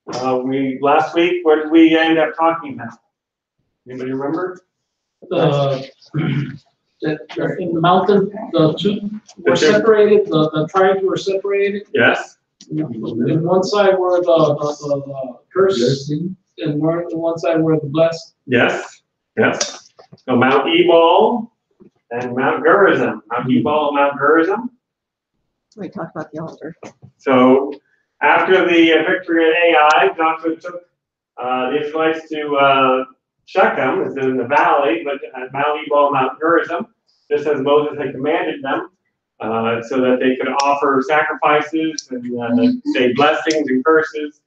Last week, what did we end up talking about? Anybody remember? In the mountain, the two were separated, the tribes were separated. Yes. In one side were the cursed, and one side were the blessed. Yes. Yes. So Mount Ebal and Mount Gerizim. Mount Ebal and Mount Gerizim. We talked about the altar. So after the victory at Ai, Joshua took the Israelites to Shechem, is in the valley, but at Mount Ebal, Mount Gerizim, just as Moses had commanded them, so that they could offer sacrifices and say blessings and curses.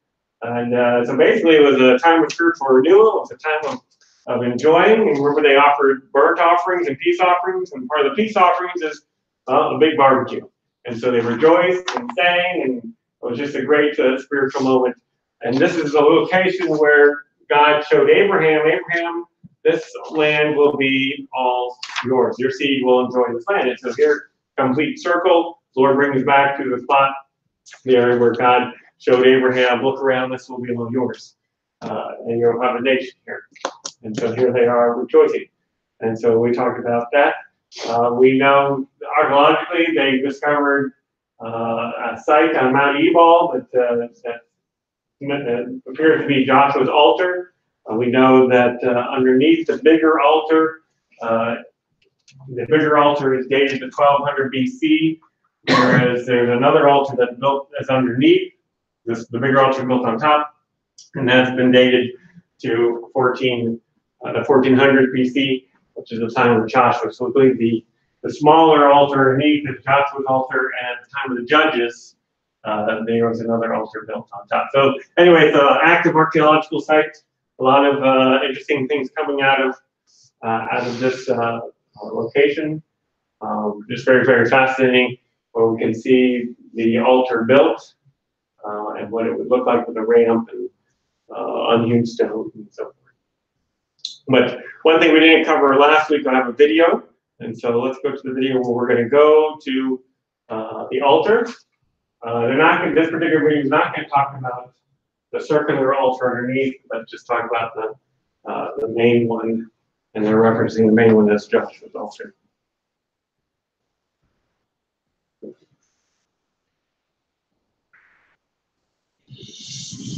And so basically it was a time of spiritual renewal, it was a time of enjoying, and where they offered burnt offerings and peace offerings, and part of the peace offerings is a big barbecue. And so they rejoiced and sang, and it was just a great spiritual moment. And this is the location where God showed Abraham, this land will be all yours. Your seed will enjoy this land. And so here, complete circle, Lord brings us back to the spot, the area where God showed Abraham, look around, this will be all yours. And you'll have a nation here. And so here they are rejoicing. And so we talked about that. We know archaeologically they discovered a site on Mount Ebal that appears to be Joshua's altar. We know that underneath the bigger altar is dated to 1200 BC, whereas there's another altar that's underneath. The bigger altar built on top, and that's been dated to 1400 BC, which is the time of Joshua. So we believe the smaller altar underneath is Joshua's altar, and at the time of the judges, there was another altar built on top. So anyway, it's an active archaeological site. A lot of interesting things coming out of this location. Just very, very fascinating, where we can see the altar built and what it would look like with a ramp and unhewn stone and so forth. But one thing we didn't cover last week, I have a video, and so let's go to the video where we're going to go to the altar. This particular video is not going to talk about the circular altar underneath, but just talk about the main one, and they're referencing the main one as Joshua's altar.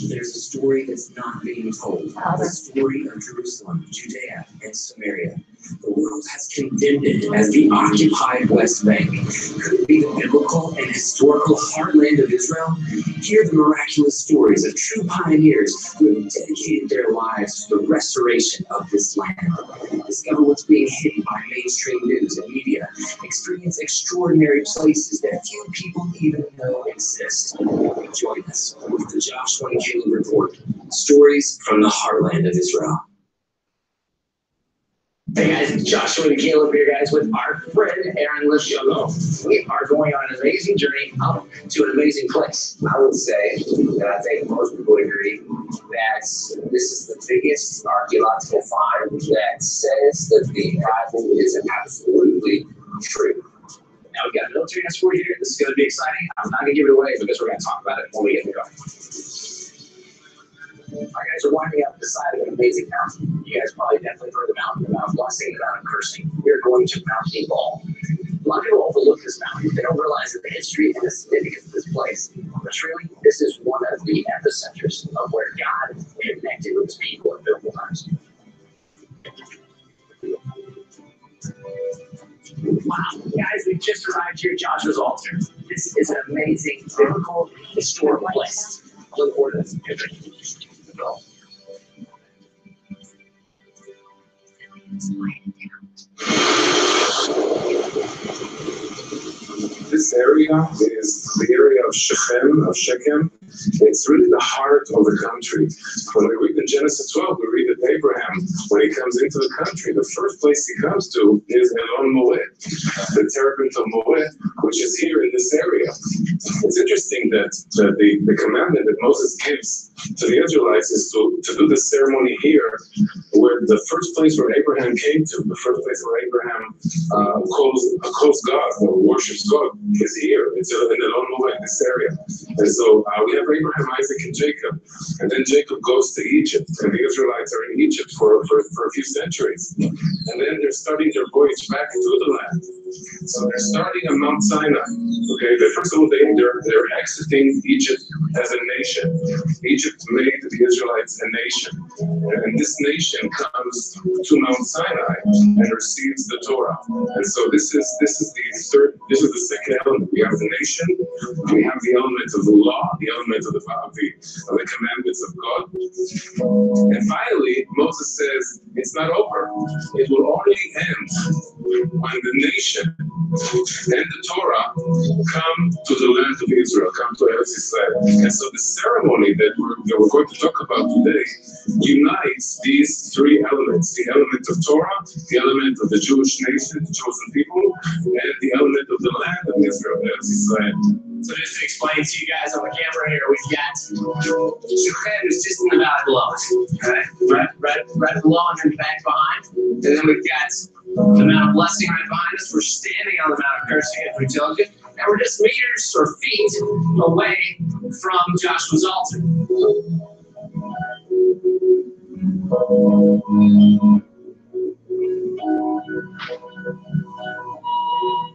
There's a story that's not being told. The story of Jerusalem, Judea, and Samaria. The world has condemned it as the occupied West Bank. Could it be the biblical and historical heartland of Israel? Hear the miraculous stories of true pioneers who have dedicated their lives to the restoration of this land. Discover what's being hidden by mainstream news and media. Experience extraordinary places that few people even know exist. Join us with the Joshua and Caleb Report. Stories from the heartland of Israel. Hey guys, it's Joshua and Caleb here, guys, with our friend Aaron Lisciolo. We are going on an amazing journey up to an amazing place. I would say, and I think most people would agree, that this is the biggest archaeological find that says that the Bible is absolutely true. Now we've got a military escort here. This is going to be exciting. I'm not going to give it away because we're going to talk about it when we get to go. Our guys are winding up the side of an amazing mountain. You guys probably definitely heard the mountain, the Mount Blessing, the Mount Cursing. We're going to Mount Ebal. A lot of people overlook this mountain. They don't realize that the history and the significance of this place. But truly, this is one of the epicenters of where God connected with his people in biblical times. Wow, guys, we just arrived here at Joshua's altar. This is an amazing biblical historical place. Look forward to this. This area is the area of Shechem. It's really the heart of the country. When we read in Genesis 12, we read that Abraham, when he comes into the country, the first place he comes to is Elon Moed, the terebinth of Moed, which is here in this area. It's interesting that the commandment that Moses gives to the Israelites is to do this ceremony here, where the first place where Abraham came to, the first place where Abraham calls God, or worships God, is here. It's in Elon Moed, this area. And so we have Abraham, Isaac, and Jacob. And then Jacob goes to Egypt, and the Israelites are in Egypt for a few centuries. And then they're starting their voyage back into the land. So they're starting on Mount Sinai. Okay, first of all, they're exiting Egypt as a nation. Egypt made the Israelites a nation. And this nation comes to Mount Sinai and receives the Torah. And so this is the second element. We have the nation, we have the element of the law, the element of the commandments of God. And finally, Moses says it's not over. It will only end when the nation and the Torah come to the land of Israel, come to Eretz Yisrael. And so the ceremony that we're going to talk about today unites these three elements: the element of Torah, the element of the Jewish nation, the chosen people, and the element of the land of Israel, Eretz Yisrael. So just to explain to you guys on the camera here, we've got Shechem is just in the valley below us, right below and then back behind. And then we've got the Mount of Blessing right behind us. We're standing on the Mount of Cursing, as we told you, and we're just meters or feet away from Joshua's altar.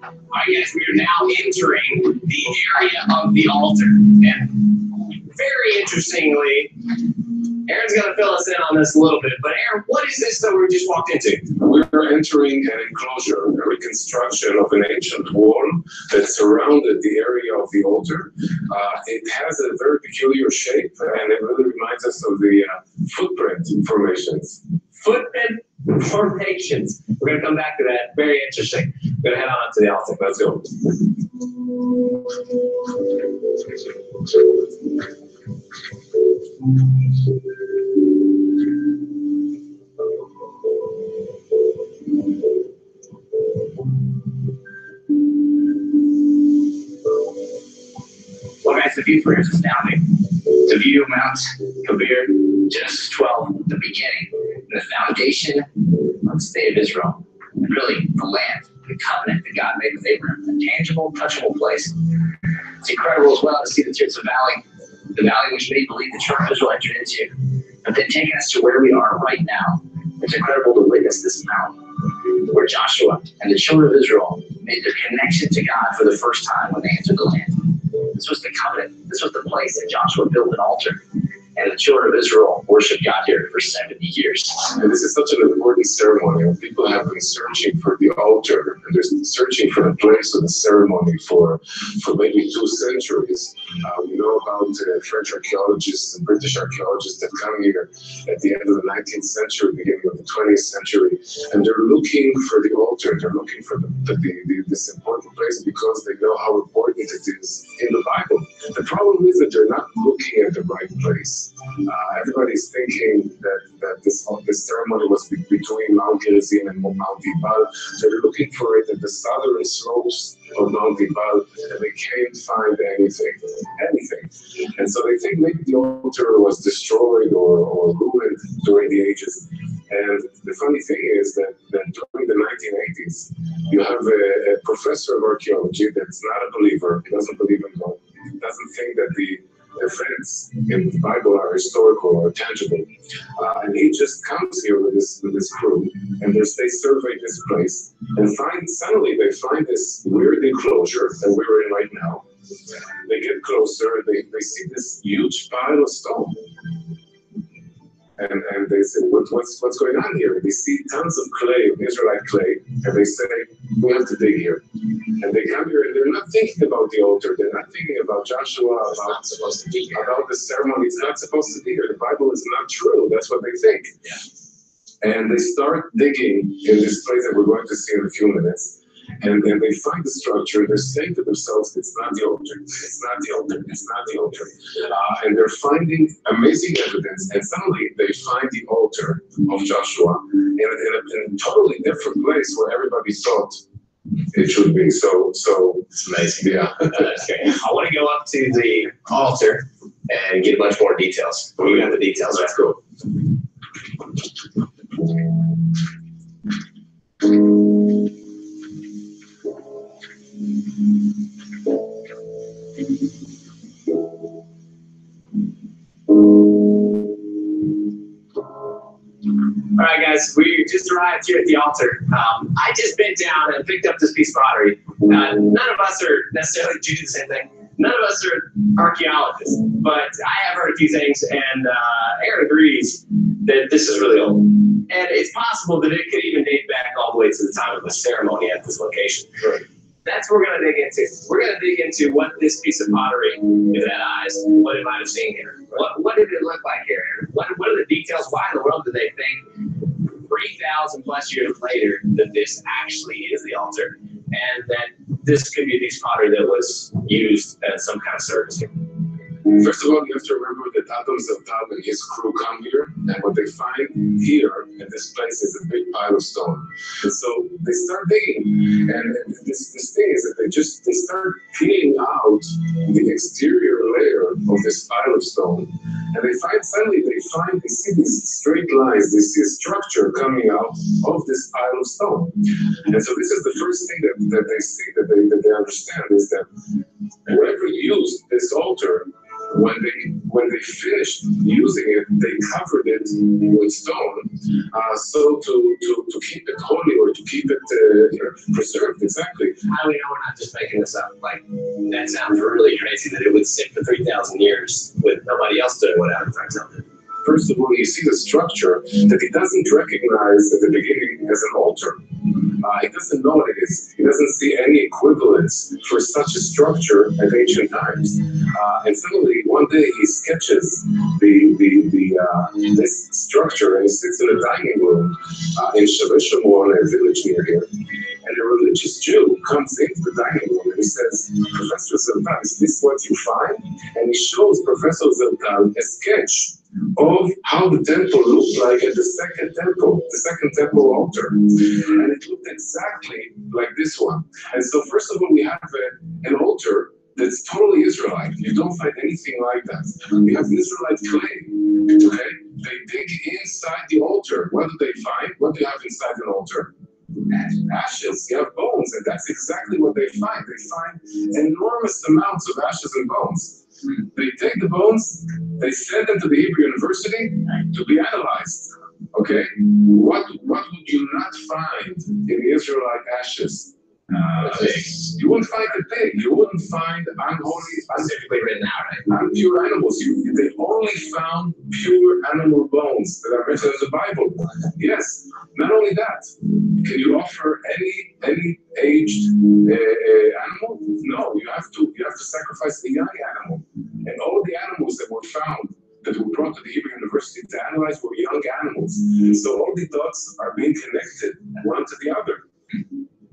All right, guys, we are now entering the area of the altar. And very interestingly, Aaron's going to fill us in on this a little bit. But Aaron, what is this that we just walked into? We're entering an enclosure, a reconstruction of an ancient wall that surrounded the area of the altar. It has a very peculiar shape, and it really reminds us of the footprint formations. Footprint formations. We're going to come back to that. Very interesting. We're going to head on up to the altar. Let's go. Well, guys, the view for is astounding. To view Mount Kabir, Genesis 12, the beginning, the foundation of the state of Israel, and really the land, the covenant that God made with Abraham, a tangible, touchable place. It's incredible as well to see that it's a valley, the valley which made believe the children of Israel entered into, but then taking us to where we are right now. It's incredible to witness this mountain where Joshua and the children of Israel made their connection to God for the first time when they entered the land. This was the covenant. This was the place that Joshua built an altar. And the children of Israel worshiped God here for 70 years. And this is such an important ceremony. People have been searching for the altar, and they're searching for the place of the ceremony for maybe 2 centuries. We know about French archaeologists and British archaeologists that come here at the end of the 19th century, beginning of the 20th century, and they're looking for the altar. They're looking for this important place because they know how important it is in the Bible. The problem is that they're not looking at the right place. Everybody's thinking that this ceremony was between Mount Gerizim and Mount Ebal. So they're looking for it at the southern slopes of Mount Ebal, and they can't find anything. And so they think maybe the altar was destroyed or ruined during the ages. And the funny thing is that during the 1980s, you have a professor of archaeology that's not a believer. He doesn't believe in God. He doesn't think that the events in the Bible are historical or tangible. And he just comes here with this crew, and they survey this place, and suddenly they find this weird enclosure that we're in right now. They get closer, they see this huge pile of stone. And they say, what's going on here? They see tons of clay, of Israelite clay, and they say, we have to dig here. And they come here, and they're not thinking about the altar. They're not thinking about Joshua, about the ceremony. It's not supposed to be here. The Bible is not true. That's what they think. Yeah. And they start digging in this place that we're going to see in a few minutes. and they find the structure, they're saying to themselves, it's not the altar, it's not the altar, it's not the altar. And they're finding amazing evidence, and suddenly they find the altar of Joshua in a totally different place where everybody thought it should be. So It's amazing. yeah. That's great. I want to go up to the altar and get a bunch more details. We got the details. Let's go. All right, guys, we just arrived here at the altar. I just bent down and picked up this piece of pottery. None of us are necessarily do the same thing. None of us are archaeologists, but I have heard a few things, and Aaron agrees that this is really old. And it's possible that it could even date back all the way to the time of the ceremony at this location. Right. That's what we're going to dig into. We're going to dig into what this piece of pottery, if it had eyes, what it might have seen here. What did it look like here, Aaron? What are the details? Why in the world did they think 3,000 plus years later that this actually is the altar, and that this could be a piece of pottery that was used as some kind of service here? First of all, you have to remember that Adam Zeltal and his crew come here, and what they find here in this place is a big pile of stone. And so they start digging, and this thing is that they start peeling out the exterior layer of this pile of stone, and they see these straight lines, they see a structure coming out of this pile of stone. And so this is the first thing that they see, that they understand, is that whoever used this altar, when they finished using it, they covered it with stone, so to keep it holy, or to keep it preserved. Exactly. How do we know we're not just making this up? Like, that sounds really crazy that it would sit for 3,000 years with nobody else doing what Adam finds out. First of all, you see the structure that he doesn't recognize at the beginning as an altar. He doesn't know what it is. He doesn't see any equivalence for such a structure at ancient times. And suddenly, one day, he sketches this structure, and he sits in a dining room in Shaveh Shomron, a village near here. And a religious Jew comes into the dining room and he says, Professor Zeltal, is this what you find? And he shows Professor Zeltal a sketch of how the temple looked like at the second temple altar. And it looked exactly like this one. And so first of all, we have an altar that's totally Israelite. You don't find anything like that. You have Israelite clay, okay? They dig inside the altar. What do they find? What do you have inside an altar? Ashes, you have bones, and that's exactly what they find. They find enormous amounts of ashes and bones. They take the bones, they send them to the Hebrew University to be analyzed. Okay? What would you not find in the Israelite ashes? You wouldn't find a pig. You wouldn't find unholy, Specifically written out, right? impure animals. They only found pure animal bones that are mentioned in the Bible. Yes. Not only that, can you offer any aged animal? No. You have to sacrifice the young animal. And all the animals that were found, that were brought to the Hebrew University to analyze, were young animals. So all the dots are being connected one to the other.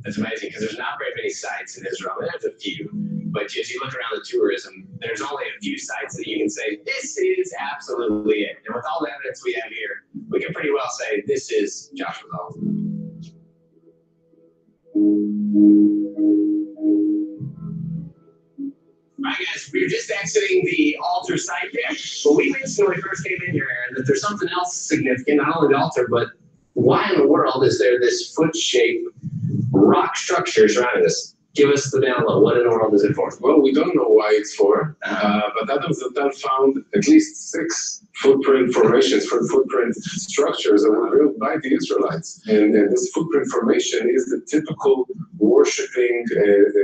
That's amazing, because there's not very many sites in Israel. There's a few, but as you look around the tourism, there's only a few sites that you can say, this is absolutely it. And with all the evidence we have here, we can pretty well say this is Joshua's altar. All right, guys, we were just exiting the altar site there, but we mentioned when we first came in here, Aaron, that there's something else significant, not only the altar, but why in the world is there this foot-shaped rock structure surrounding this? Give us the download. What in the world is it for? Well, we don't know why it's for, but Adam Zeltal found at least 6 footprint formations, footprint structures that were built by the Israelites. And this footprint formation is the typical worshipping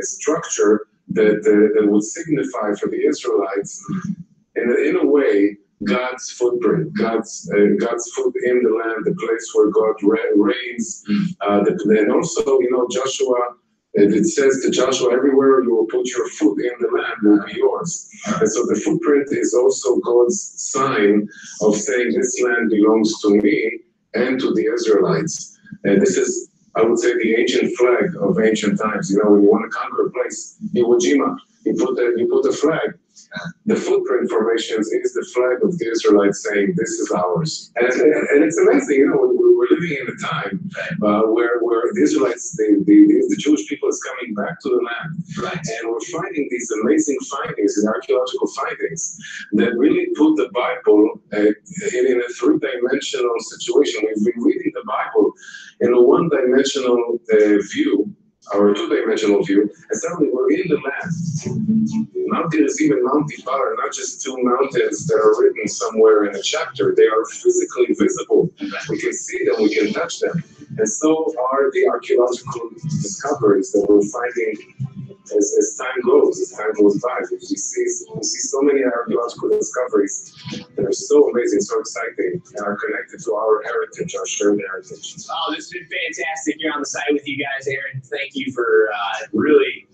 structure that would signify for the Israelites, in a way, God's footprint, God's foot in the land, the place where God reigns. And also, Joshua, it says to Joshua, everywhere you will put your foot in the land will be yours. And so the footprint is also God's sign of saying this land belongs to me and to the Israelites. And this is I would say, the ancient flag of ancient times. You know, when you want to conquer a place, Iwo Jima, you put the flag. The footprint formations is the flag of the Israelites saying, this is ours. And it's amazing, you know, we're living in a time where the Israelites, the Jewish people is coming back to the land. Right. And we're finding these amazing findings, these archaeological findings, that really put the Bible in a three-dimensional situation. We've been reading the Bible in a one-dimensional view, or a two-dimensional view, and suddenly we're in the land. Mount Gerizim and Mount Ibar are not just two mountains that are written somewhere in a chapter. They are physically visible. We can see them, we can touch them. And so are the archaeological discoveries that we're finding as time goes by. We see so many archaeological discoveries that are so amazing, so exciting, and are connected to our heritage, our shared heritage. Oh, this has been fantastic here on the site with you guys, Aaron. Thank you for really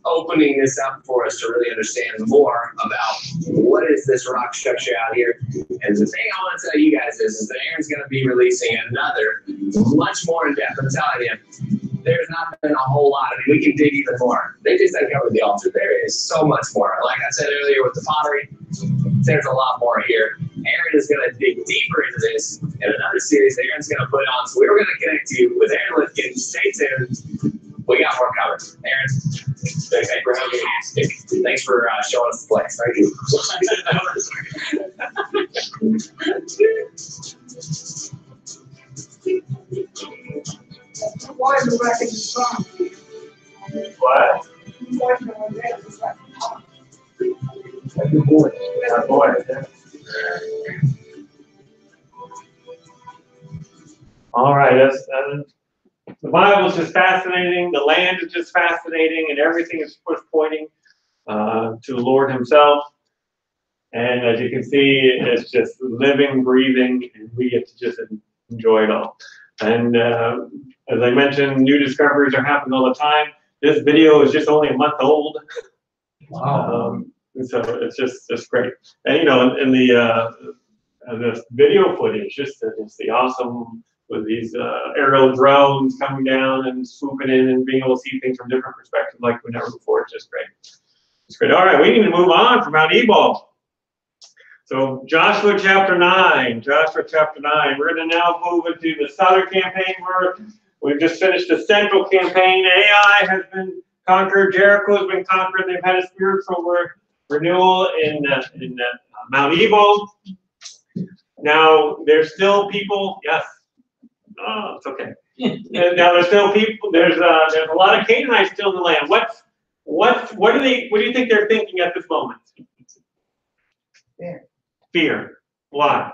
opening this up for us to really understand more about what is this rock structure out here. And the thing I want to tell you guys is that Aaron's going to be releasing another much more in depth. I'm telling you, there's not been a whole lot. I mean, we can dig even more. They just uncovered the altar. There is so much more. Like I said earlier with the pottery, there's a lot more here. Aaron is going to dig deeper into this in another series that Aaron's going to put on. So we're going to connect you with Aaron Lifkin. Stay tuned. We got more covered. Aaron, thanks for having me. Thanks for showing us the place. Thank you. What? Good boy. Good boy. All right, the Bible is just fascinating. The land is just fascinating, and everything is pointing to the Lord Himself. And as you can see, it's just living, breathing, and we get to just enjoy it all. And as I mentioned, new discoveries are happening all the time. This video is just only a month old. Wow. So it's just great. And you know, in the video footage, just the awesome with these aerial drones coming down and swooping in and being able to see things from different perspectives like we never before. It's just great. It's great. All right, we need to move on from Mount Ebal. So Joshua chapter 9. Joshua chapter 9. We're going to now move into the southern campaign where we've just finished the central campaign. Ai has been conquered. Jericho has been conquered. They've had a spiritual renewal in Mount Ebal. Now there's still people. Yes. Oh, it's okay. And now there's still people. There's a lot of Canaanites still in the land. What do you think they're thinking at this moment? Fear. Why?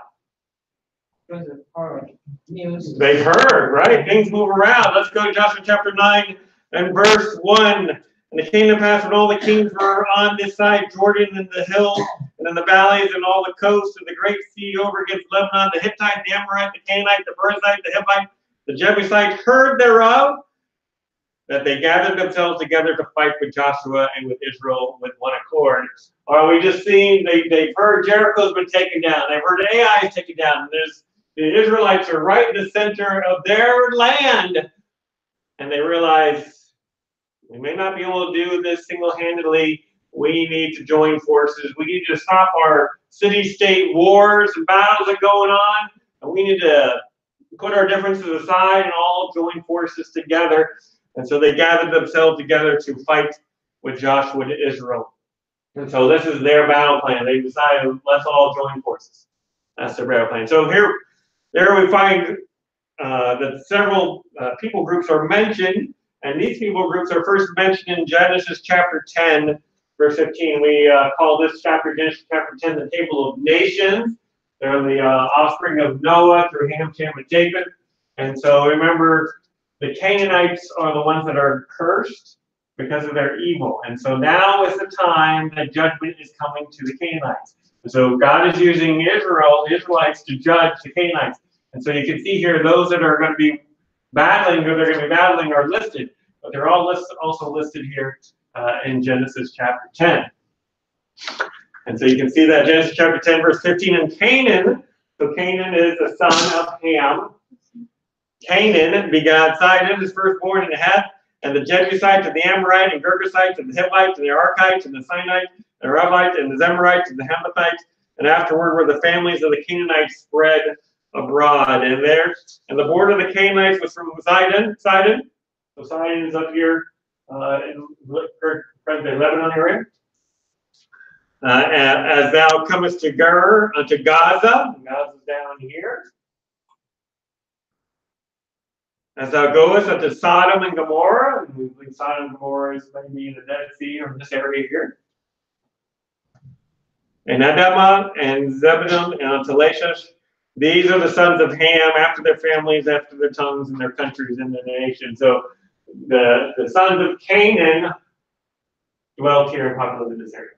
Because of our news. They've heard, right? Things move around. Let's go to Joshua chapter 9 and verse 1. And it came to pass when all the kings were on this side, Jordan and the hills, and in the valleys and all the coasts, and the great sea over against Lebanon, the Hittite, the Amorite, the Canaanite, the Perizzite, the Hivite, the Jebusite, heard thereof, that they gathered themselves together to fight with Joshua and with Israel with one accord. Are we just seeing they've heard Jericho's been taken down, they've heard Ai is taken down, the Israelites are right in the center of their land, and they realize we may not be able to do this single-handedly. We need to join forces. We need to stop our city-state wars and battles that are going on, and we need to put our differences aside and all join forces together. And so they gathered themselves together to fight with Joshua and Israel. And so this is their battle plan. They decided, let's all join forces. That's their battle plan. So there we find that several people groups are mentioned. And these people groups are first mentioned in Genesis chapter 10, verse 15. We call this chapter, Genesis chapter 10, the table of nations. They're the offspring of Noah through Ham, Shem, and Japheth. And so remember, the Canaanites are the ones that are cursed because of their evil. And so now is the time that judgment is coming to the Canaanites. And so God is using the Israelites to judge the Canaanites. And so you can see here those that are going to be battling, or they're going to be battling, are listed, but they're all also listed here in Genesis chapter 10. And so you can see that Genesis chapter 10, verse 15, and Canaan. So Canaan is the son of Ham. Canaan begat Sidon, his firstborn, and Heth, and the Jebusites, and the Amorites, and Girgashites, and the Hittites, and the Archites, and the Sinites, and the Revites, and the Zemarites, and the Hamathites, and afterward were the families of the Canaanites spread abroad. And the border of the Canaanites was from Sidon. So Sidon is up here in present-day Lebanon area. As thou comest to Gur, unto Gaza, Gaza's down here. As thou goest unto Sodom and Gomorrah, and we believe Sodom and Gomorrah is maybe in the Dead Sea or this area here. And Adamah and Zebulun and unto Lachish. These are the sons of Ham after their families, after their tongues, and their countries, and their nations. So the sons of Canaan dwelt here and populated this area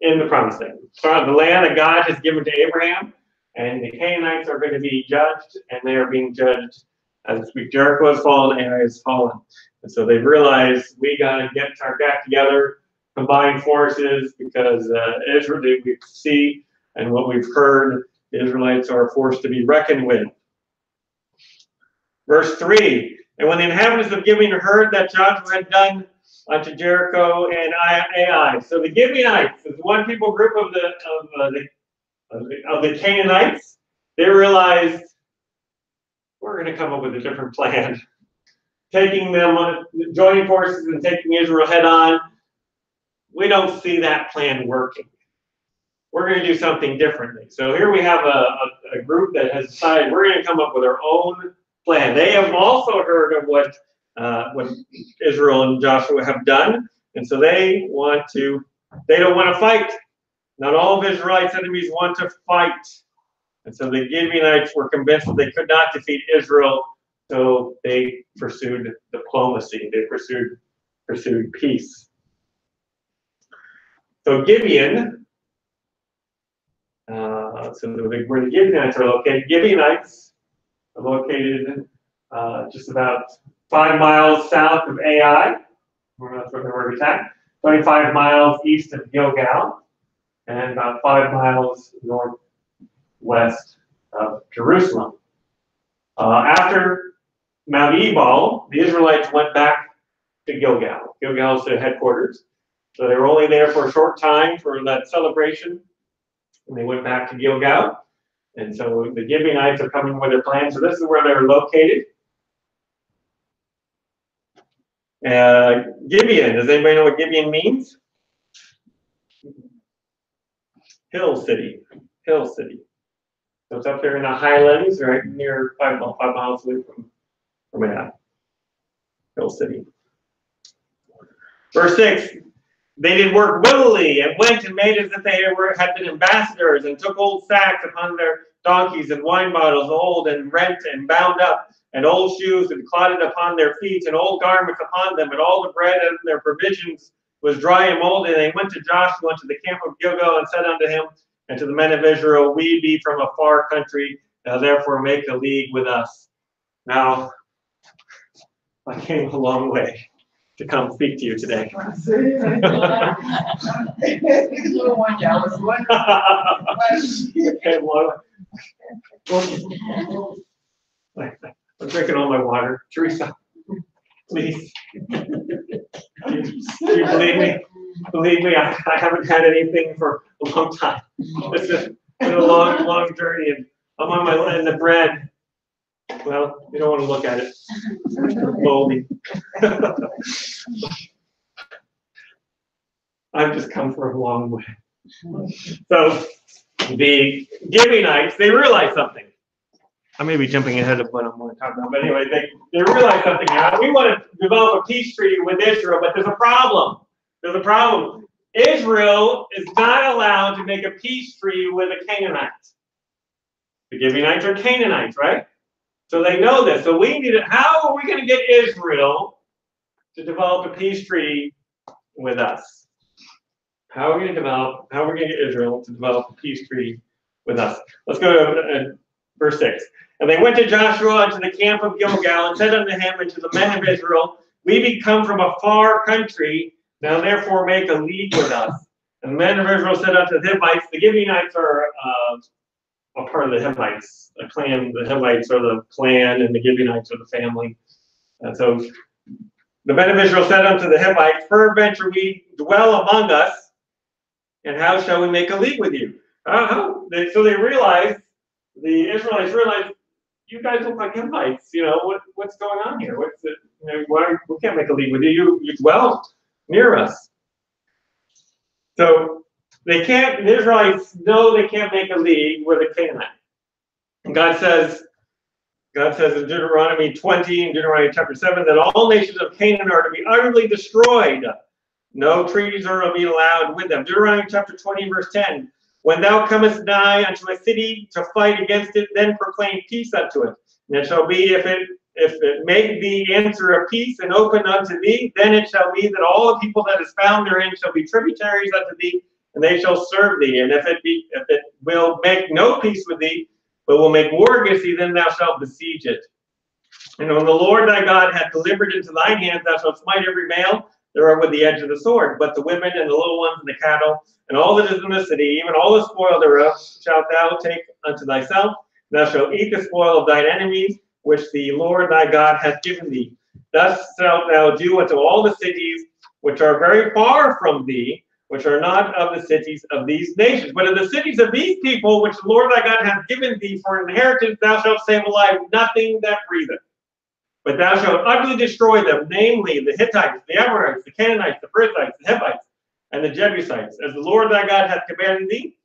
in the promised land. So the land that God has given to Abraham, and the Canaanites are going to be judged, and they are being judged as we speak. Jericho has fallen, Ai has fallen. And so they've realized we got to get our back together, combine forces, because Israel, we see, and what we've heard, the Israelites are a force to be reckoned with. Verse 3, and when the inhabitants of Gibeon heard that Joshua had done unto Jericho and Ai. So the Gibeonites is one people group of the Canaanites. They realized we're going to come up with a different plan. Taking them, joining forces and taking Israel head on. We don't see that plan working. We're going to do something differently. So here we have a group that has decided we're going to come up with our own plan. They have also heard of what Israel and Joshua have done, and so they don't want to fight. Not all of Israelites' enemies want to fight. And so the Gibeonites were convinced that they could not defeat Israel, so they pursued diplomacy. They pursued peace. So Gibeon, where the Gibeonites are located, Gibeonites are located just about 5 miles south of Ai, that's where they were attacked, 25 miles east of Gilgal, and about 5 miles northwest of Jerusalem. After Mount Ebal, the Israelites went back to Gilgal. Gilgal is the headquarters. So they were only there for a short time for that celebration, and they went back to Gilgal. And so the Gibeonites are coming with their plans. So this is where they're located. Gibeon, does anybody know what Gibeon means? Hill city. Hill city. So it's up there in the highlands, right near 5 miles away from Ai. Hill city. Verse 6. They did work willily and went and made as if they had been ambassadors, and took old sacks upon their donkeys and wine bottles, old and rent and bound up, and old shoes and clotted upon their feet, and old garments upon them, and all the bread and their provisions was dry and molded. And they went to Joshua unto the camp of Gilgal, and said unto him and to the men of Israel, we be from a far country, now therefore make a league with us. Now, I came a long way to come speak to you today. I'm drinking all my water. Teresa, please. You believe me? Believe me, I haven't had anything for a long time. It's been a long journey, and I'm on my and the bread. Well, you don't want to look at it. Moldy. I've just come for a long way. So the Gibeonites, they realized something. I may be jumping ahead of what I'm going to talk about, but anyway, they realized something now. We want to develop a peace treaty with Israel, but there's a problem. There's a problem. Israel is not allowed to make a peace treaty with the Canaanites. The Gibeonites are Canaanites, right? So they know this. So we need to, how are we going to get Israel to develop a peace treaty with us? How are we going to get Israel to develop a peace treaty with us? Let's go to verse 6. And they went to Joshua unto the camp of Gilgal, and said unto him and to the men of Israel, we be come from a far country, now therefore make a league with us. And the men of Israel said unto the Hivites, the Gibeonites are a part of the Hivites. The clan, the Hivites are the clan, and the Gibeonites are the family. And so the men of Israel said unto the Hivites, peradventure we dwell among us, and how shall we make a league with you? So they realized, the Israelites realized, you guys look like Hivites. You know, what's going on here? What's it? You know, we can't make a league with you. You dwell near us. So they can't. The Israelites know they can't make a league with a Canaanite. And God says in Deuteronomy 20 and Deuteronomy chapter 7 that all nations of Canaan are to be utterly destroyed. No treaties are to be allowed with them. Deuteronomy chapter 20 verse 10. When thou comest nigh unto a city to fight against it, then proclaim peace unto it. And it shall be, if it make thee answer a peace and open unto thee, then it shall be that all the people that is found therein shall be tributaries unto thee, and they shall serve thee. And if it will make no peace with thee, but will make war against thee, then thou shalt besiege it. And when the Lord thy God hath delivered into thine hand, thou shalt smite every male thereof with the edge of the sword. But the women and the little ones and the cattle, and all that is in the city, even all the spoil thereof, shalt thou take unto thyself. Thou shalt eat the spoil of thine enemies, which the Lord thy God hath given thee. Thus shalt thou do unto all the cities which are very far from thee, which are not of the cities of these nations. But of the cities of these people, which the Lord thy God hath given thee for an inheritance, thou shalt save alive nothing that breatheth. But thou shalt utterly destroy them, namely the Hittites, the Amorites, the Canaanites, the Perizzites, the Hivites, and the Jebusites, as the Lord thy God hath commanded thee,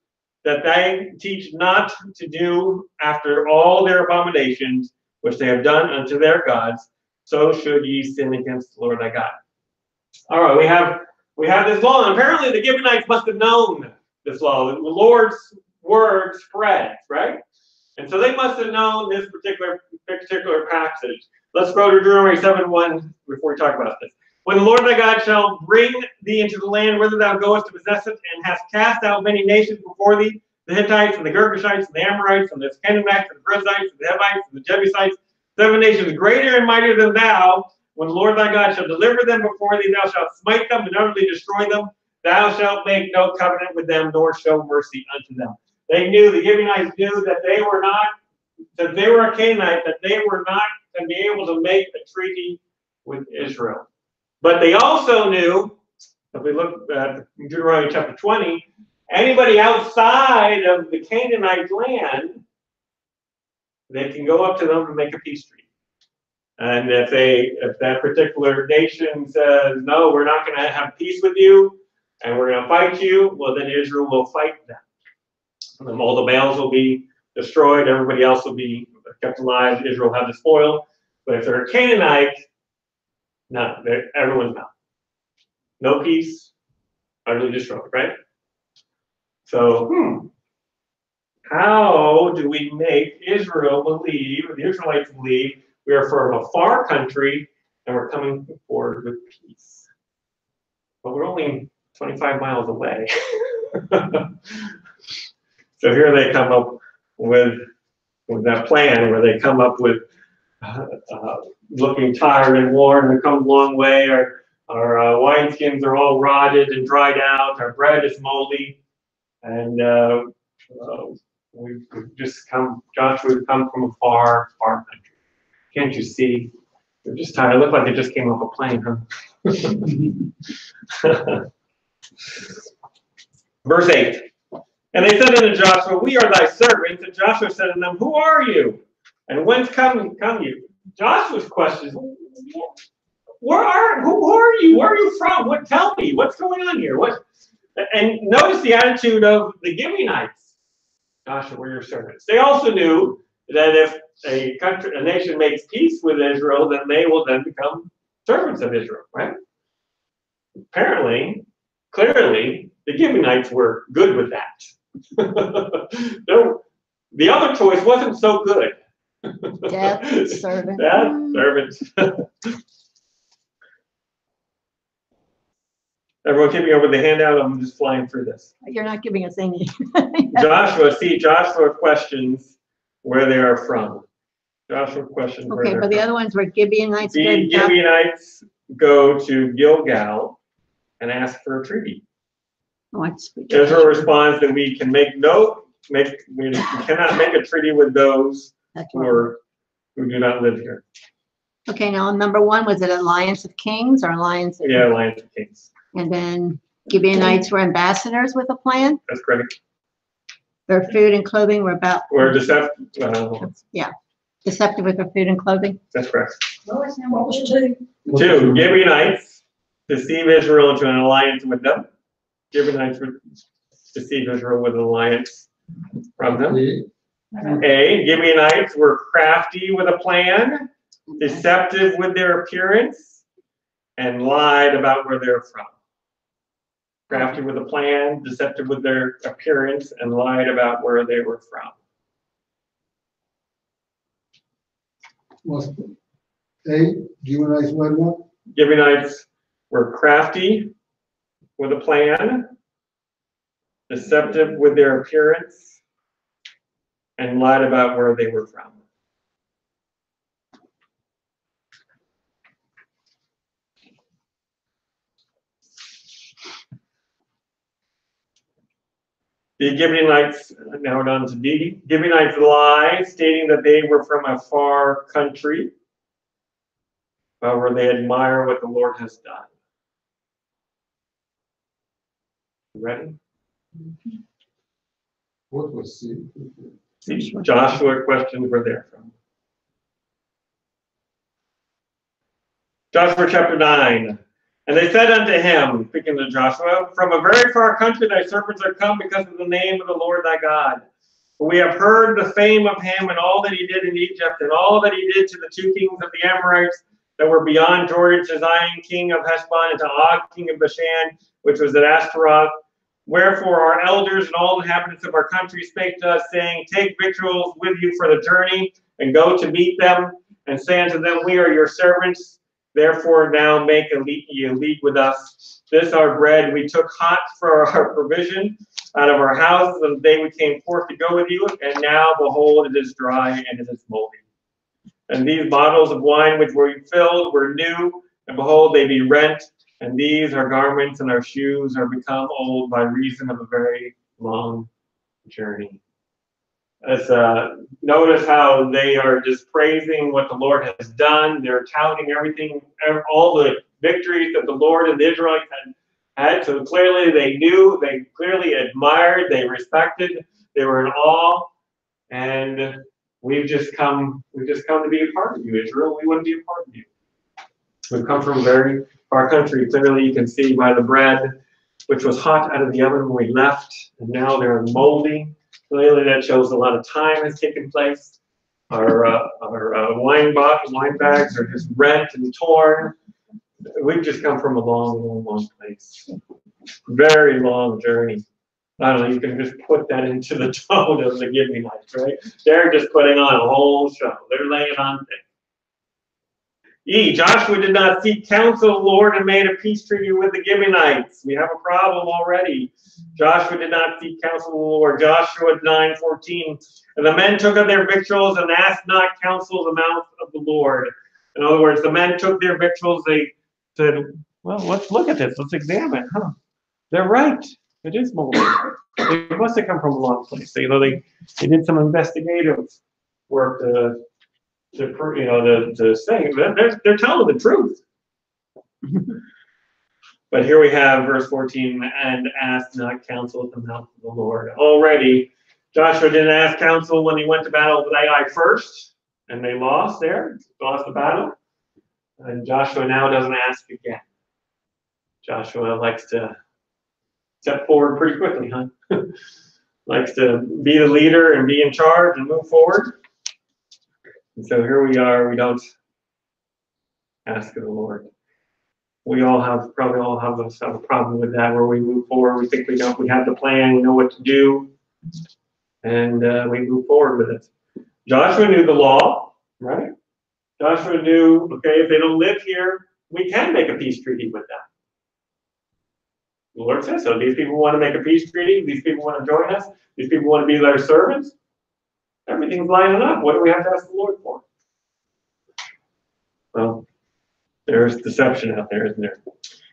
that they teach not to do after all their abominations which they have done unto their gods, so should ye sin against the Lord thy God. All right, we have this law, and apparently the Gibeonites must have known this law. The Lord's word spreads, right? And so they must have known this particular passage. Let's go to Deuteronomy 7:1 before we talk about this. When the Lord thy God shall bring thee into the land whither thou goest to possess it, and hast cast out many nations before thee, the Hittites and the Girgashites and the Amorites and the Canaanites and the Perizzites and the Hivites and the Jebusites, 7 nations greater and mightier than thou, when the Lord thy God shall deliver them before thee, thou shalt smite them and utterly destroy them. Thou shalt make no covenant with them, nor show mercy unto them. They knew, the Gibeonites knew that they were not, that they were a Canaanite, that they were not going to be able to make a treaty with Israel. But they also knew, if we look at Deuteronomy chapter 20, anybody outside of the Canaanite land, they can go up to them and make a peace treaty. And if that particular nation says, no, we're not going to have peace with you, and we're going to fight you, well, then Israel will fight them. And all the males will be destroyed, everybody else will be kept alive, Israel will have the spoil. But if they're a Canaanite, no, everyone's not. No peace, utterly destroyed, right? So, how do we make Israel believe, the Israelites believe, we are from a far country and we're coming forward with peace? But we're only 25 miles away. So here they come up with that plan where they come up with looking tired and worn. We've come a long way. Our wineskins are all rotted and dried out. Our bread is moldy. And we've just come, Joshua, we've come from a far, far country. Can't you see? They're just tired. It looked like they just came off a plane, huh? Verse 8. And they said unto Joshua, we are thy servants. And Joshua said unto them, who are you? And whence come you? Joshua's question is, who are you? Where are you from? What? Tell me. What's going on here? What? And notice the attitude of the Gibeonites. Joshua, we're your servants. They also knew that if a nation makes peace with Israel, then they will then become servants of Israel, right? Apparently, clearly, the Gibeonites were good with that. The other choice wasn't so good. Death, servant. Death, servant. Everyone keep me over the handout. I'm just flying through this. You're not giving us any. Joshua questions where they are from. Joshua questions where Okay, they're but the from. other ones were Gibeonites. The Gibeonites go to Gilgal and ask for a treaty. Oh, it's Israel responds that we can make no cannot make a treaty with those That's who right. who do not live here. Okay, now number one, was it Alliance of Kings or Alliance of? Yeah, Alliance of Kings. And then Gibeonites were ambassadors with a plan. That's correct. Their food and clothing were about Or deceptive. deceptive with their food and clothing. That's correct. What was two? 2, Gibeonites deceive Israel into an alliance with them. Gibeonites deceive Israel with an alliance from them. A, Gibeonites were crafty with a plan, deceptive with their appearance, and lied about where they're from. Crafty with a plan, deceptive with their appearance, and lied about where they were from. Gibeonites what? Gibeonites were crafty with a plan, deceptive with their appearance, and lied about where they were from. The Gibeonites, now we're down to D. Gibeonites lie, stating that they were from a far country. However, they admire what the Lord has done. Ready? What was C? See, Joshua questions where they're from. Joshua chapter 9. And they said unto him, speaking to Joshua, from a very far country thy servants are come because of the name of the Lord thy God. For we have heard the fame of him and all that he did in Egypt, and all that he did to the 2 kings of the Amorites that were beyond Jordan, to Sihon king of Heshbon, and to Og king of Bashan, which was at Ashtaroth. Wherefore our elders and all inhabitants of our country spake to us, saying, take victuals with you for the journey, and go to meet them, and say unto them, we are your servants. Therefore now make a league with us. This our bread we took hot for our provision out of our houses on the day we came forth to go with you, and now behold, it is dry and it is moldy. And these bottles of wine which were filled were new, and behold, they be rent, and these our garments and our shoes are become old by reason of a very long journey. As notice how they are just praising what the Lord has done. They're touting everything, all the victories that the Lord and the Israelites had. So clearly they knew, they clearly admired, they respected, they were in awe, and we've just come to be a part of you, Israel. We want to be a part of you. We've come from a very far country. Clearly you can see by the bread, which was hot out of the oven when we left, and now they're moldy. Clearly that shows a lot of time has taken place. Our wine bags are just rent and torn. We've just come from a long place. Very long journey. I don't know, you can just put that into the tone of the Gibeonites, right? They're just putting on a whole show. They're laying on things. E, Joshua did not seek counsel of the Lord and made a peace treaty with the Gibeonites. We have a problem already. Joshua did not seek counsel of the Lord. Joshua 9:14. And the men took of their victuals and asked not counsel of the mouth of the Lord. In other words, the men took their victuals. They said, well, let's look at this. Let's examine. They're right. It is moldy. They must have come from a long place. They did some investigative work to say they're telling the truth. But here we have verse 14, and asked not counsel at the mouth of the Lord. Already, Joshua didn't ask counsel when he went to battle with Ai first, and they lost the battle. And Joshua now doesn't ask again. Joshua likes to step forward pretty quickly, likes to be the leader and be in charge and move forward. And so here we are, we don't ask of the Lord. We probably all have a problem with that, where we move forward, we think we have the plan, we know what to do, and we move forward with it. Joshua knew the law, right? Joshua knew, okay, if they don't live here, we can make a peace treaty with them. The Lord says so. These people want to make a peace treaty, these people want to join us, these people want to be their servants. Everything's lining up. What do we have to ask the Lord for? Well, there's deception out there, isn't there?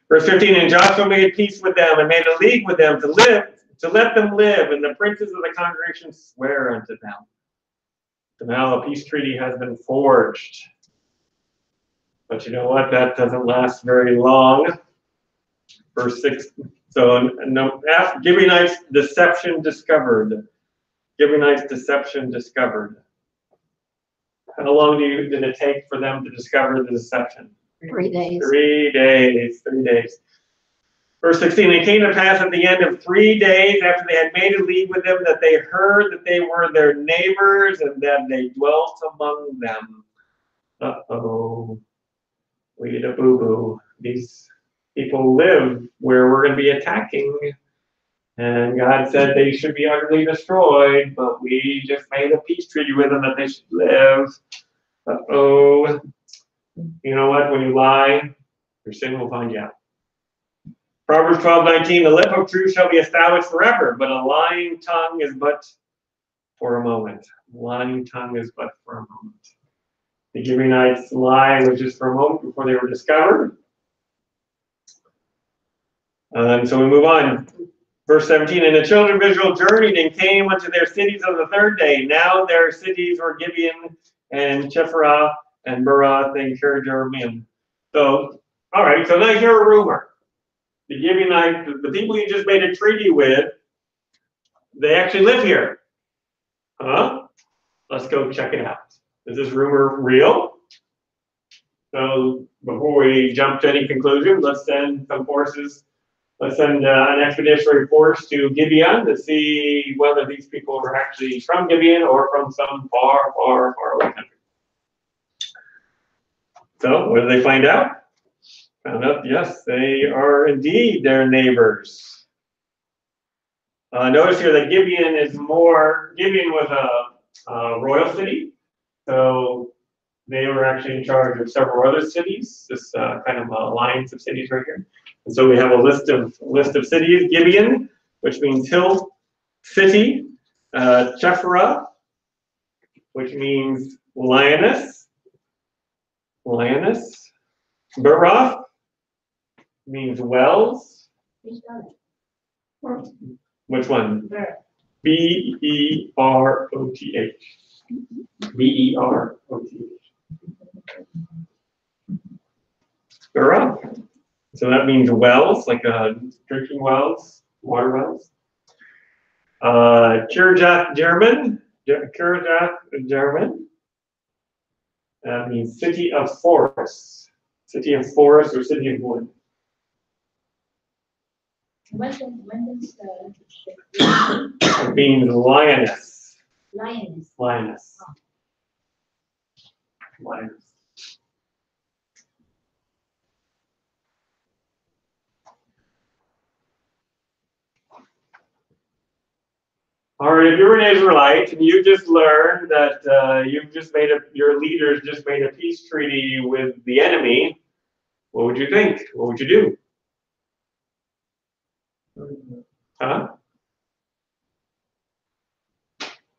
Verse 15, and Joshua made peace with them and made a league with them to to let them live, and the princes of the congregation swear unto them. So now a peace treaty has been forged. But you know what? That doesn't last very long. Verse 6. So Gibeonites deception discovered. Gibeonites deception discovered. How long did it take for them to discover the deception? 3 days. 3 days. 3 days. Verse 16, it came to pass at the end of 3 days after they had made a league with them that they heard that they were their neighbors and that they dwelt among them. Uh-oh. We had a boo-boo. These people live where we're going to be attacking. And God said they should be utterly destroyed, but we just made a peace treaty with them that they should live. Uh-oh. You know what? When you lie, your sin will find you out. Proverbs 12:19, the lip of truth shall be established forever, but a lying tongue is but for a moment. A lying tongue is but for a moment. The Gibeonites' lie was just for a moment before they were discovered. And so we move on. Verse 17, and the children of Israel journeyed and came unto their cities on the third day. Now their cities were Gibeon and Chephirah and Beeroth and Kirjathjearim. So, all right, so now you hear a rumor. The Gibeonites, the people you just made a treaty with, they actually live here. Huh? Let's go check it out. Is this rumor real? So before we jump to any conclusion, let's send some forces. Let's send an expeditionary force to Gibeon to see whether these people are actually from Gibeon or from some far, far, far away country. So what did they find out? Found out, yes, they are indeed their neighbors. Notice here that Gibeon was a royal city, so they were actually in charge of several other cities. This kind of alliance of cities right here. And so we have a list of cities: Gibeon, which means hill city; Chephirah, which means lioness; Beeroth means wells. Which one? B-E-R-O-T-H. B-E-R-O-T-H. Beeroth. So that means wells, like drinking wells, water wells. Kirjathjearim. That means city of forests. City of forests or city of wood. It means lioness. Lioness. All right, if you're an Israelite and you just learned that your leaders just made a peace treaty with the enemy, what would you think? What would you do? Huh?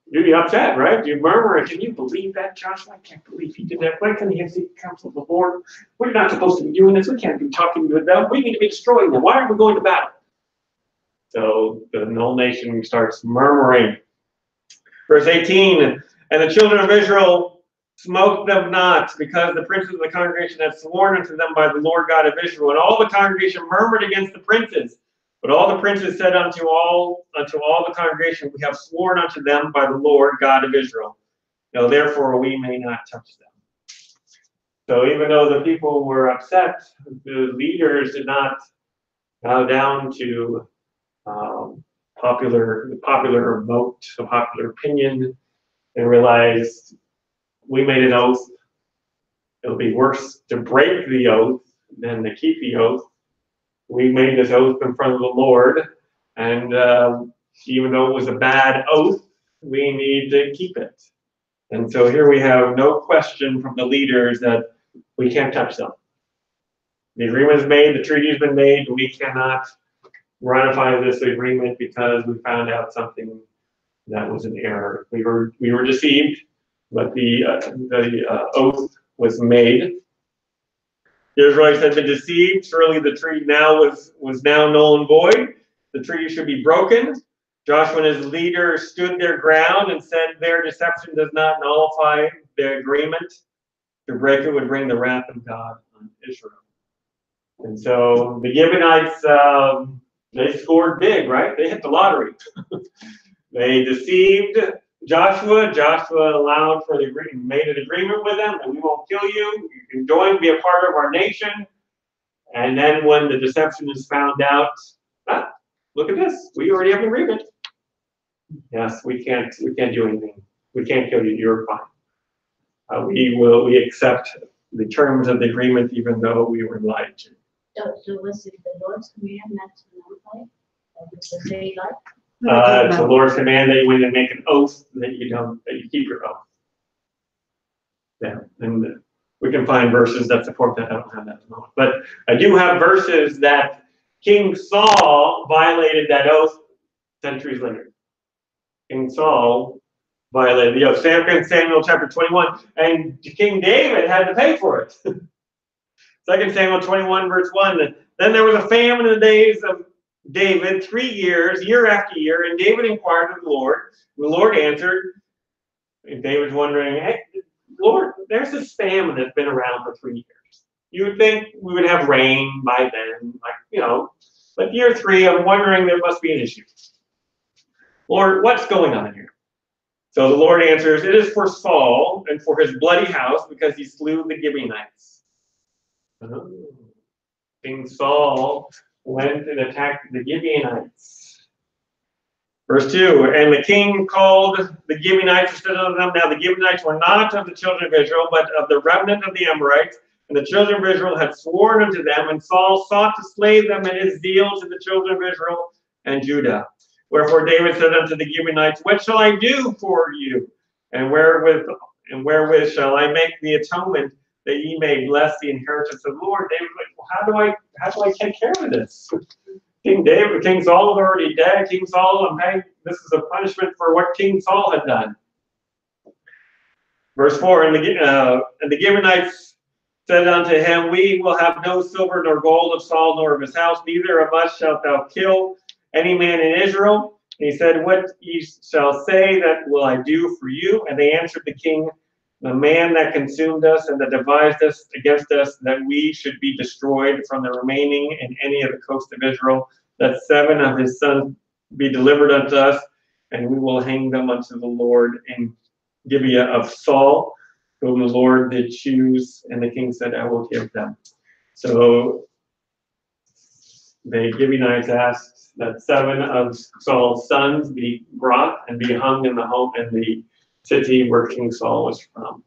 You'd be upset, right? You murmur, can you believe that, Joshua? I can't believe he did that. Why couldn't he have the council of the Lord? We're not supposed to be doing this. We can't be talking to them. We need to be destroying them. Why aren't we going to battle? So the whole nation starts murmuring. Verse 18, and the children of Israel smote them not, because the princes of the congregation had sworn unto them by the Lord God of Israel. And all the congregation murmured against the princes. But all the princes said unto all the congregation, we have sworn unto them by the Lord God of Israel. Now therefore we may not touch them. So even though the people were upset, the leaders did not bow down to popular vote, the popular opinion. They realized we made an oath. It'll be worse to break the oath than to keep the oath. We made this oath in front of the Lord, and even though it was a bad oath, we need to keep it. And so here we have no question from the leaders that we can't touch them. The agreement is made, the treaty has been made, we cannot ratify this agreement because we found out something that was an error. We were deceived, but the oath was made. The Israelites had been deceived. Surely the treaty now was now null and void. The treaty should be broken. Joshua and his leaders stood their ground and said their deception does not nullify the agreement. To break it would bring the wrath of God on Israel. And so the Gibeonites, they scored big, right? They hit the lottery. They deceived Joshua. Joshua allowed for the agreement, made an agreement with them that we won't kill you. You can join, be a part of our nation. And then when the deception is found out, look at this. We already have an agreement. Yes, we can't do anything. We can't kill you. You're fine. We accept the terms of the agreement, even though we were lied to. So was it the Lord's command not to nullify? Was the day like? It's the Lord's command that when you make an oath that you keep your oath. Yeah, and we can find verses that support that. I don't have that at the moment, but I do have verses that King Saul violated that oath centuries later. King Saul violated the oath. 2 Samuel chapter 21, and King David had to pay for it. 2 Samuel 21 verse 1. Then there was a famine in the days of David 3 years, year after year, and David inquired of the Lord. The Lord answered, and David's wondering, hey, Lord, there's this famine that's been around for 3 years. You would think we would have rain by then, but year 3, I'm wondering there must be an issue. Lord, what's going on here? So the Lord answers, it is for Saul and for his bloody house because he slew the Gibeonites. King Saul went and attacked the Gibeonites. Verse 2, and the king called the Gibeonites and said unto them, now the Gibeonites were not of the children of Israel, but of the remnant of the Amorites. And the children of Israel had sworn unto them, and Saul sought to slay them in his zeal to the children of Israel and Judah. Wherefore David said unto the Gibeonites, what shall I do for you? And wherewith shall I make the atonement that ye may bless the inheritance of the Lord? David was like, well, how do I take care of this? King Saul is already dead. King Saul, this is a punishment for what King Saul had done. Verse 4, and the Gibeonites said unto him, we will have no silver nor gold of Saul nor of his house, neither of us shalt thou kill any man in Israel. And he said, what ye shall say, that will I do for you. And they answered the king, the man that consumed us and that devised us against us, that we should be destroyed from the remaining in any of the coast of Israel, that 7 of his sons be delivered unto us, and we will hang them unto the Lord in Gibeah of Saul, whom the Lord did choose. And the king said, I will give them. So the Gibeonites asked that 7 of Saul's sons be brought and be hung in the home in the city where King Saul was from.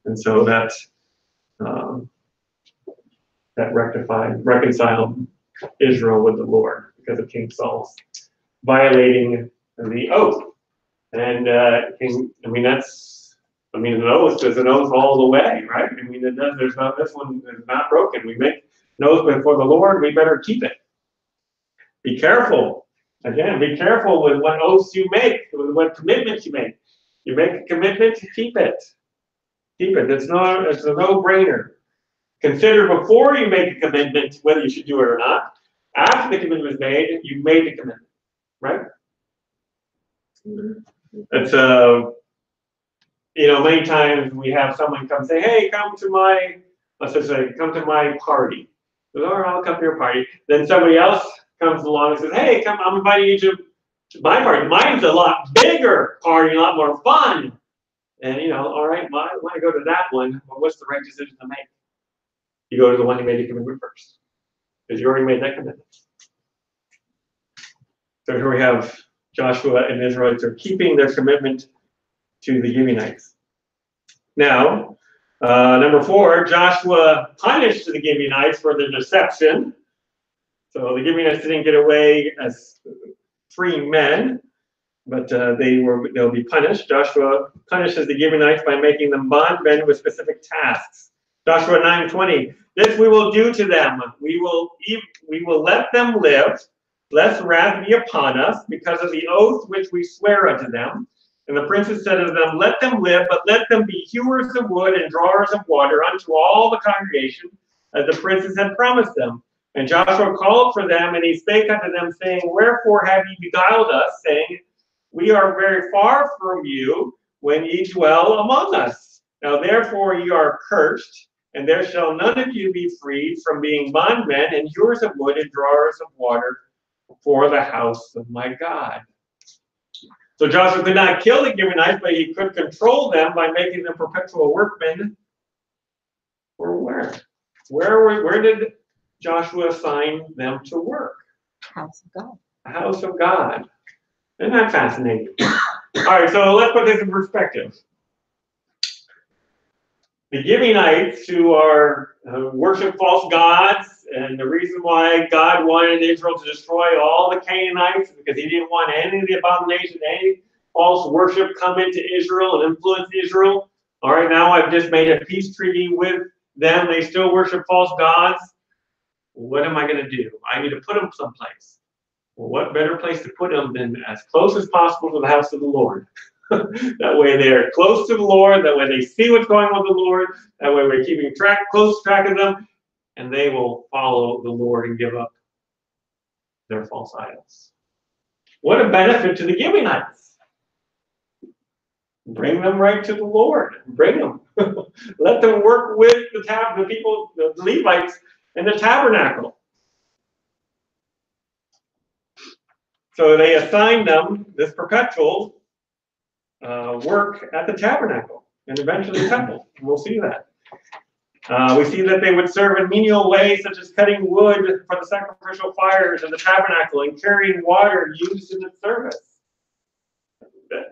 And so that reconciled Israel with the Lord because of King Saul's violating the oath. And an oath is an oath all the way, right? This one is not broken. We make an oath before the Lord, we better keep it. Be careful. Again, be careful with what oaths you make, with what commitments you make. You make a commitment to keep it. Keep it. It's a no-brainer. Consider before you make a commitment whether you should do it or not. After the commitment is made, you made the commitment, right? It's many times we have someone come say, "Hey, come to my party." All right, I'll come to your party. Then somebody else comes along and says, "Hey, come, I'm inviting you to my party. Mine's a lot bigger party, a lot more fun." And all right, well, I want to go to that one. Well, what's the right decision to make? You go to the one you made the commitment first, because you already made that commitment. So here we have Joshua and Israelites are keeping their commitment to the Gibeonites. Now, number 4, Joshua punished the Gibeonites for their deception. So the Gibeonites didn't get away as free men, but they'll be punished. Joshua punishes the Gibeonites by making them bondmen with specific tasks. Joshua 9:20. This we will do to them. We will let them live, lest wrath be upon us, because of the oath which we swear unto them. And the princes said unto them, let them live, but let them be hewers of wood and drawers of water unto all the congregation, as the princes had promised them. And Joshua called for them, and he spake unto them, saying, Wherefore have ye beguiled us, saying, We are very far from you, when ye dwell among us. Now therefore ye are cursed, and there shall none of you be freed from being bondmen and hewers of wood and drawers of water for the house of my God. So Joshua could not kill the Gibeonites, but he could control them by making them perpetual workmen. Or where? Where did Joshua assign them to work? House of God. The house of God. Isn't that fascinating? All right, so let's put this in perspective. The Gibeonites, who are worship false gods, and the reason why God wanted Israel to destroy all the Canaanites, because he didn't want any of the abominations, any false worship come into Israel and influence Israel. All right, now I've just made a peace treaty with them. They still worship false gods. What am I going to do? I need to put them someplace. Well, what better place to put them than as close as possible to the house of the Lord? That way they're close to the Lord. That way they see what's going on with the Lord. That way we're keeping close track of them. And they will follow the Lord and give up their false idols. What a benefit to the Gibeonites. Bring them right to the Lord. Bring them. Let them work with the people, the Levites, in the tabernacle. So they assigned them this perpetual work at the tabernacle and eventually the temple. We'll see that. We see that they would serve in menial ways, such as cutting wood for the sacrificial fires in the tabernacle and carrying water used in its service.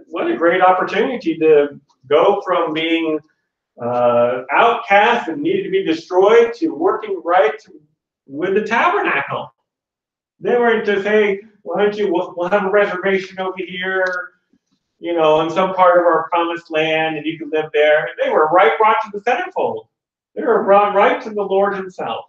What a great opportunity to go from being outcast and needed to be destroyed to working right with the tabernacle. They weren't just, hey, why don't you, we'll have a reservation over here, you know, in some part of our promised land, and you can live there. They were brought to the centerfold. They were brought right to the Lord himself.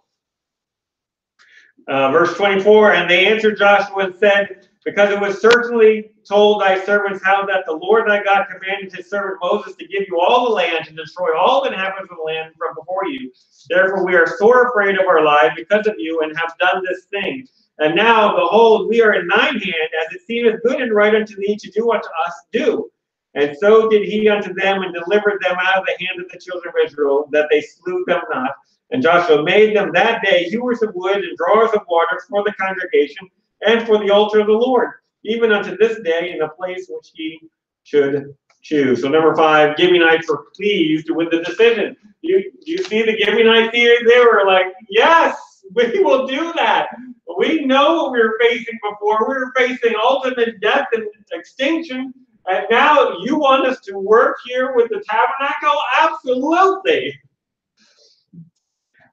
Verse 24, and they answered Joshua and said, because it was certainly told thy servants how that the Lord thy God commanded his servant Moses to give you all the land, to destroy all the inhabitants of the land from before you. Therefore we are sore afraid of our lives because of you, and have done this thing. And now, behold, we are in thine hand, as it seemeth good and right unto thee to do unto us, do. And so did he unto them, and delivered them out of the hand of the children of Israel, that they slew them not. And Joshua made them that day hewers of wood and drawers of water for the congregation, and for the altar of the Lord, even unto this day, in a place which he should choose. So number 5, Gibeonites were pleased with the decision. You see the Gibeonites here? They were like, yes, we will do that. We know what we were facing before. We were facing ultimate death and extinction. And now you want us to work here with the tabernacle? Absolutely.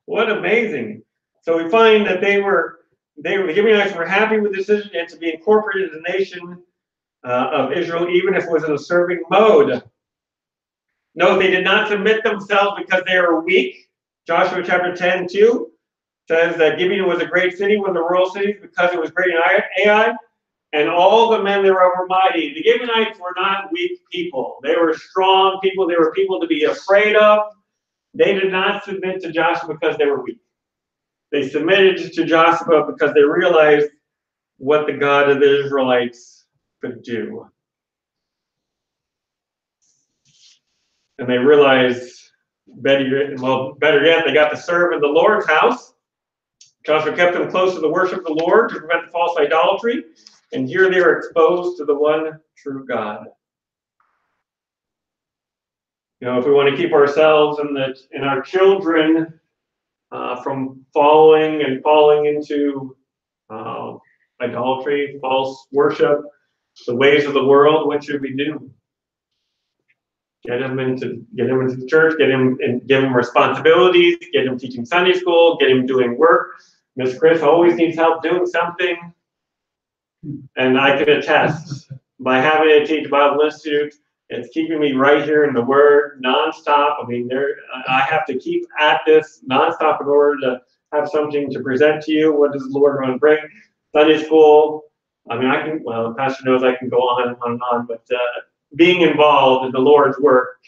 What amazing. So we find that the Gibeonites were happy with the decision and to be incorporated in the nation of Israel, even if it was in a serving mode. No, they did not submit themselves because they were weak. Joshua chapter 10:2 says that Gibeon was a great city, one of the royal cities, because it was great in Ai, and all the men thereof were mighty. The Gibeonites were not weak people. They were strong people. They were people to be afraid of. They did not submit to Joshua because they were weak. They submitted to Joshua because they realized what the God of the Israelites could do. And they realized, better yet, they got to serve in the Lord's house. Joshua kept them close to the worship of the Lord to prevent the false idolatry. And here they were exposed to the one true God. You know, if we want to keep ourselves and our children from falling into idolatry, false worship, the ways of the world, what should we do? Get them into the church, give them responsibilities, get them teaching Sunday school, get them doing work. Miss Chris always needs help doing something. And I can attest, by having to teach Bible Institute, it's keeping me right here in the Word nonstop. I mean, I have to keep at this nonstop in order to have something to present to you. What does the Lord want to bring? Sunday school. I mean, the pastor knows I can go on and on and on, but being involved in the Lord's work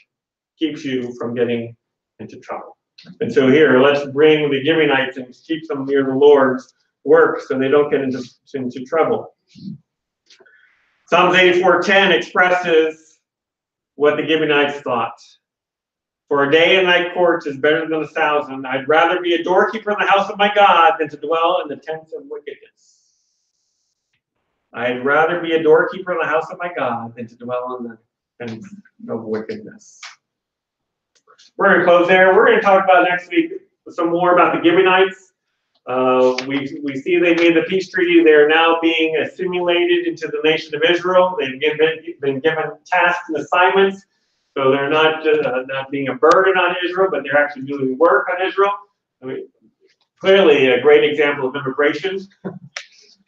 keeps you from getting into trouble. And so here, let's bring the Gibeonites and keep them near the Lord's work so they don't get into trouble. Psalms 84:10 expresses what the Gibeonites thought. For a day in thy courts is better than 1,000. I'd rather be a doorkeeper in the house of my God than to dwell in the tents of wickedness. I'd rather be a doorkeeper in the house of my God than to dwell in the tents of wickedness. We're going to close there. We're going to talk about next week some more about the Gibeonites. We see they made the peace treaty. They're now being assimilated into the nation of Israel. They've been given tasks and assignments. So they're not just not being a burden on Israel, but they're actually doing work on Israel. I mean, clearly a great example of immigration.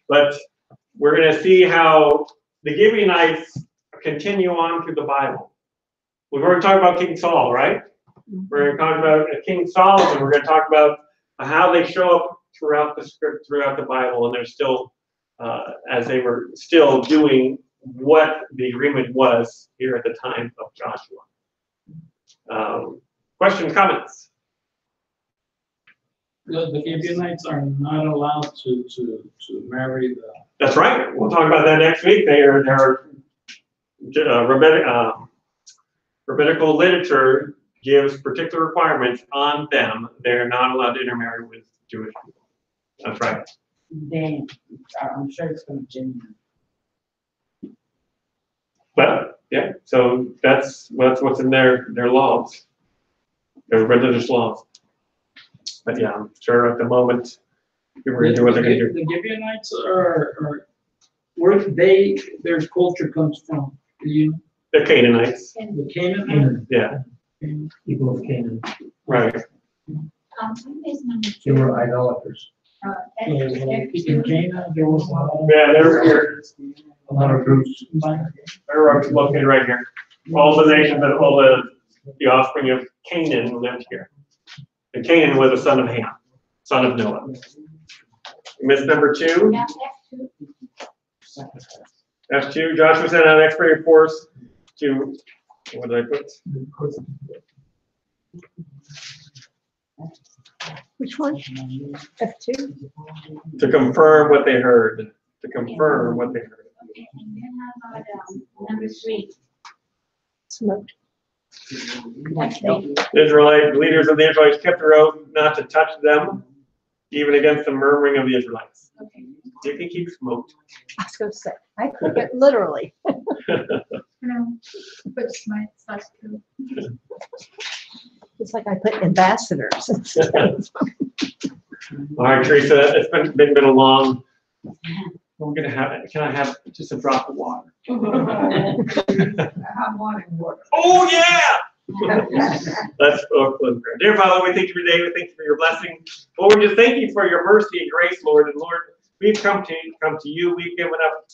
But we're going to see how the Gibeonites continue on through the Bible. We've already talked about King Saul, right? We're going to talk about King Solomon. We're going to talk about how they show up throughout the script, throughout the Bible, and they're still, as they were still doing what the agreement was here at the time of Joshua. Questions, comments? The Gibeonites are not allowed to marry the. That's right. We'll talk about that next week. Rabbinical literature gives particular requirements on them. They're not allowed to intermarry with Jewish people. That's right. Then I'm sure it's going to change. But yeah, so that's what's in their laws, their religious laws. But yeah, I'm sure at the moment people are going to do what they're going to do. The Gibeonites are where their culture comes from. The Canaanites. The Canaanites. Yeah. People of Canaan. Right. They were idolaters. In Canaan, there was Yeah, they're a lot of groups. They're located right here. All the nations and all the offspring of Canaan lived here. And Canaan was a son of Ham, son of Noah. You missed number 2? Yeah, F2. F2, Joshua sent out expedited force to, what did I put? Which one? F2? To confirm what they heard. To confirm what they heard. Okay, and then how about number 3? Smoked. F3. Israelite leaders of the Israelites kept their oath not to touch them, even against the murmuring of the Israelites. Okay. You can keep smoked. I was going to say, I took it literally. No, but my stuff's true. It's like I put ambassadors. All right, Teresa, it's been a long. We're gonna have. Can I have just a drop of water? I'm wanting water. Oh yeah. Let's close prayer. Dear Father, we thank you for today. We thank you for your blessing. Lord, we just thank you for your mercy and grace, Lord. And Lord, we've come to you. We've given up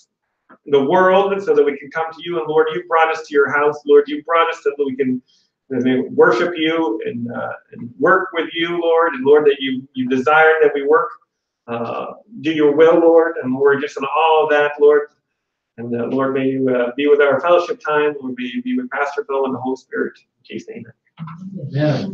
the world so that we can come to you. And Lord, you brought us to your house. Lord, you brought us so that we can worship you and work with you, Lord. And Lord, that you desire that we work, do your will, Lord. And Lord, just in all of that, Lord. And Lord, may you be with our fellowship time. Lord, may you be with Pastor Bill and the Holy Spirit. In Jesus' name. Yeah.